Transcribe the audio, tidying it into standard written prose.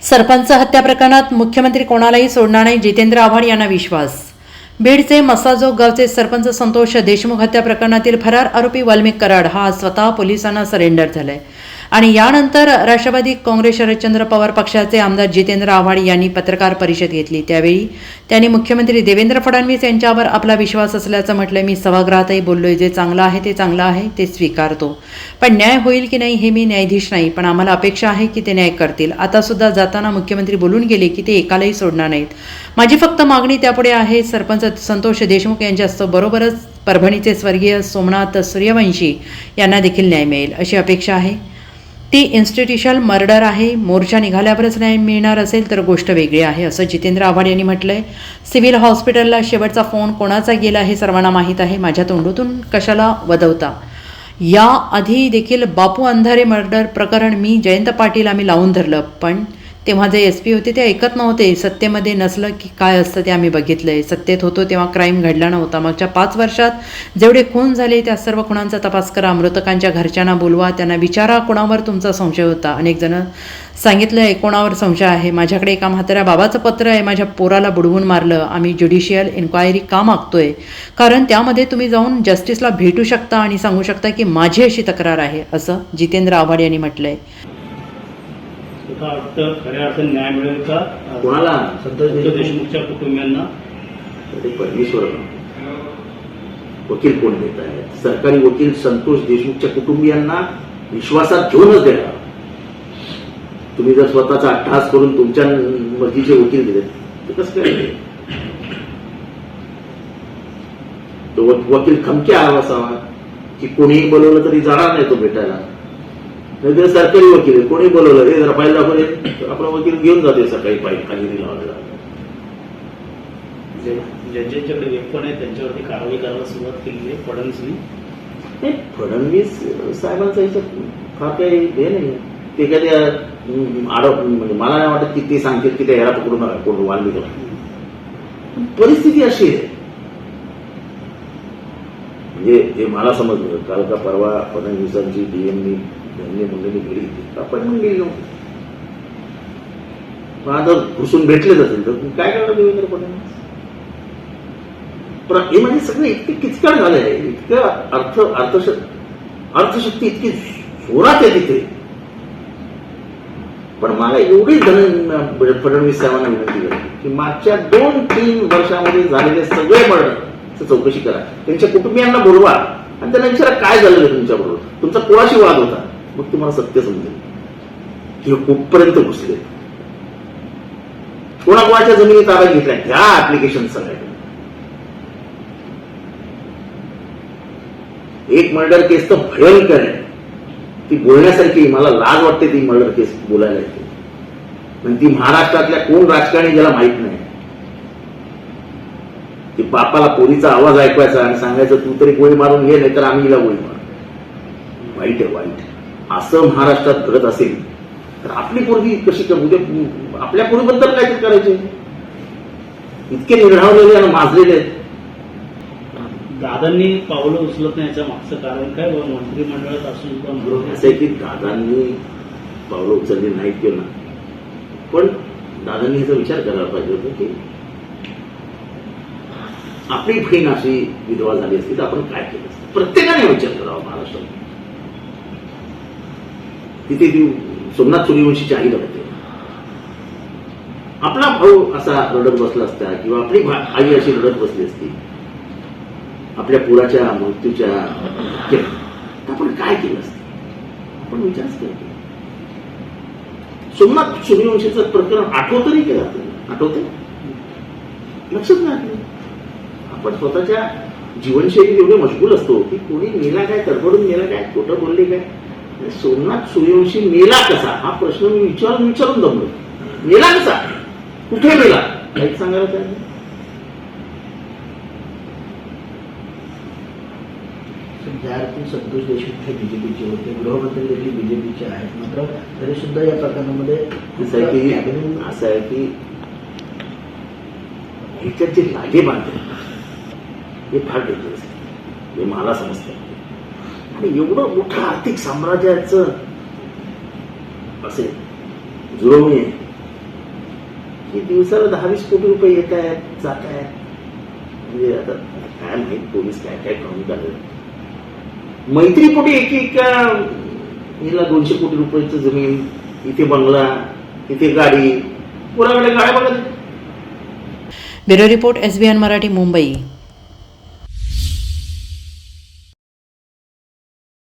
सरपंच हत्या प्रकरणात मुख्यमंत्री कोणालाही सोडणार नाही, जितेंद्र आव्हाड यांना विश्वास. बीडचे मसाजोग गावचे सरपंच संतोष देशमुख हत्या प्रकरणातील फरार आरोपी वाल्मिक कराड हा आज स्वतः पोलिसांना सरेंडर झालाय आणि यानंतर राष्ट्रवादी काँग्रेस शरदचंद्र पवार पक्षाचे आमदार जितेंद्र आव्हाड यांनी पत्रकार परिषद घेतली. त्यावेळी त्यांनी मुख्यमंत्री देवेंद्र फडणवीस यांच्यावर आपला विश्वास असल्याचं म्हटलं. मी सभागृहातही बोललोय, जे चांगलं आहे ते चांगलं आहे, ते स्वीकारतो, पण न्याय होईल की नाही हे मी न्यायाधीश नाही, पण आम्हाला अपेक्षा आहे की ते न्याय करतील. आता सुद्धा जाताना मुख्यमंत्री बोलून गेले की ते एकालाही सोडणार नाहीत. माझी फक्त मागणी त्यापुढे आहे, सरपंच संतोष देशमुख यांच्याबरोबरच परभणीचे स्वर्गीय सोमनाथ सूर्यवंशी यांना देखील न्याय मिळेल अशी अपेक्षा आहे. ती इन्स्टिट्यूशनल मर्डर आहे. मोर्चा निघाल्यावरच न्याय मिळणार असेल तर गोष्ट वेगळी आहे असं जितेंद्र आव्हाड यांनी म्हटलंय. सिव्हिल हॉस्पिटलला शेवटचा फोन कोणाचा गेला हे सर्वांना माहीत आहे. माझ्या तोंडूतून कशाला वदवता. याआधी देखील बापू अंधारे मर्डर प्रकरण मी जयंत पाटील आम्ही लावून धरलं, पण तेव्हा जे SP होते ते ऐकत नव्हते. सत्तेमध्ये नसलं की काय असतं ते आम्ही बघितलंय. सत्तेत होतो तेव्हा क्राईम घडला नव्हता. मागच्या 5 वर्षात जेवढे खून झाले त्या सर्व खुणांचा तपास करा. मृतकांच्या घरच्यांना बोलवा, त्यांना विचारा कोणावर तुमचा संशय होता. अनेक जण सांगितलंय कोणावर संशय आहे. माझ्याकडे एका म्हाताऱ्या बाबाचं पत्र आहे, माझ्या पोराला बुडवून मारलं. आम्ही ज्युडिशियल इन्क्वायरी का मागतोय, कारण त्यामध्ये तुम्ही जाऊन जस्टिसला भेटू शकता आणि सांगू शकता की माझी अशी तक्रार आहे असं जितेंद्र आव्हाड यांनी म्हटलंय. खऱ्या अर्थाने न्याय मिळेल का कोणाला? संतोष देशमुखच्या कुटुंबियांना. परमेश्वर वकील कोण देत आहे? सरकारी वकील संतोष देशमुखच्या कुटुंबियांना विश्वासात घेऊनच देणार. तुम्ही जर स्वतःचा अट्टहास करून तुमच्या मर्जीचे वकील दिले तर कसं काय? तो वकील खमके आला असावा की कोणीही बोलवलं तरी जाणार नाही तो भेटायला. नाही सरकारी वकील आहे, कोणी बोलवलं रे जरा फाईल दाखवले, आपला वकील घेऊन जाते सकाळी फाईल खाली लावायला. ज्यांच्याकडे वेपन आहे त्यांच्यावरती कारवाई करायला सुरुवात केली आहे फडणवीसनी. फडणवीस साहेबांचा याच्यात फार काही हे नाही. ते कधी आरोप म्हणजे मला नाही वाटत की ते सांगतील की त्या याला पकडू नका कोण वाल्मिक. परिस्थिती अशी आहे म्हणजे ते मला समजलं काल का परवा फडणवीसांची DM यांनी मंडळी गेली अपॉइंटमेंट गेली नव्हती. पण आता घुसून भेटलेच असेल तर काय करणार देवेंद्र फडणवीस? पण हे म्हणजे सगळं इतके किचकट झाले आहे, इतकं अर्थशक्ती इतकी जोरात आहे तिथे. पण मला एवढी फडणवीस साहेबांना विनंती करते की मागच्या 2-3 वर्षामध्ये झालेले सगळे मर्डर चौकशी करा, त्यांच्या कुटुंबियांना बोलवा आणि त्यांना विचारा काय झालेलं तुमच्याबरोबर, तुमचा कोणाशी वाद होता. मग तुम्हाला सत्य समजेल की कुठपर्यंत घुसले, कोणाकोणाच्या जमिनी ताब्यात घेतल्या. ह्या ऍप्लिकेशन सगळ्या एक मर्डर केस तर भयंकर आहे, ती बोलण्यासारखी. मला लाज वाटते ती मर्डर केस बोलायला येते. पण ती महाराष्ट्रातल्या कोण राजकारणी ज्याला माहित नाही. ती बापाला पोरीचा आवाज ऐकवायचा आणि सांगायचं तू तरी गोळी मारून घे नाही तर आम्ही हिला गोळी मारू. वाईट आहे, वाईट. असं महाराष्ट्रात घडत असेल तर आपली पोरगी कशी उद्या आपल्या पोरीबद्दल काय करायचे? इतके निर्धावलेले आणि माजलेले आहेत. दादांनी पावलं उचलत नाही याचं मागचं कारण काय? मंत्रिमंडळात असून असं आहे की दादांनी पावलं उचलली नाहीत किंवा पण दादांनी याचा विचार करायला पाहिजे होता की आपली बहीण अशी विधवा झाली असती तर आपण काय केलं असतं. प्रत्येकाने विचार करावा. महाराष्ट्रात तिथे ती सोमनाथ सूर्यवंशीची आई रडते, आपला भाऊ असा रडत बसला असता किंवा आपली आई अशी रडत बसली असती आपल्या पोराच्या मृत्यूच्या तर आपण काय केलं असतं? आपण विचारच केला. सोमनाथ सूर्यवंशीचं प्रकरण आठवतं नाही केलं आपल्याला? आठवते? लक्षात नाही. आपण स्वतःच्या जीवनशैलीत एवढे मशगूल असतो की कोणी मेला काय, तडफडून मेला काय, खोटं बोलले काय. सोमनाथ सूर्यवंशी मेला कसा हा प्रश्न मी विचारून दमलो. मेला कसा, कुठे मेला, काही सांगायला पाहिजे. संतोष देशमुख हे BJPचे होते, गृहमंत्री देखील BJPचे आहेत. मात्र तरी सुद्धा या प्रकरणामध्ये असं आहे की ह्याच्यात जे लागे बांधले हे फार डेंजरस आहे, हे मला समजतं. आणि एवढं मोठं आर्थिक साम्राज्याचं असे जुळवणी की दिवसाला 10-20 कोटी रुपये येत आहेत जात आहेत. म्हणजे आता काय माहित पोलीस काय काय काम करत. मैत्रीपोटी एका हिला 200 कोटी रुपयाचं जमीन, इथे बंगला, इथे गाडी, कोणाकडे गाड्या बघत. Bureau report SBN Marathi, Mumbai.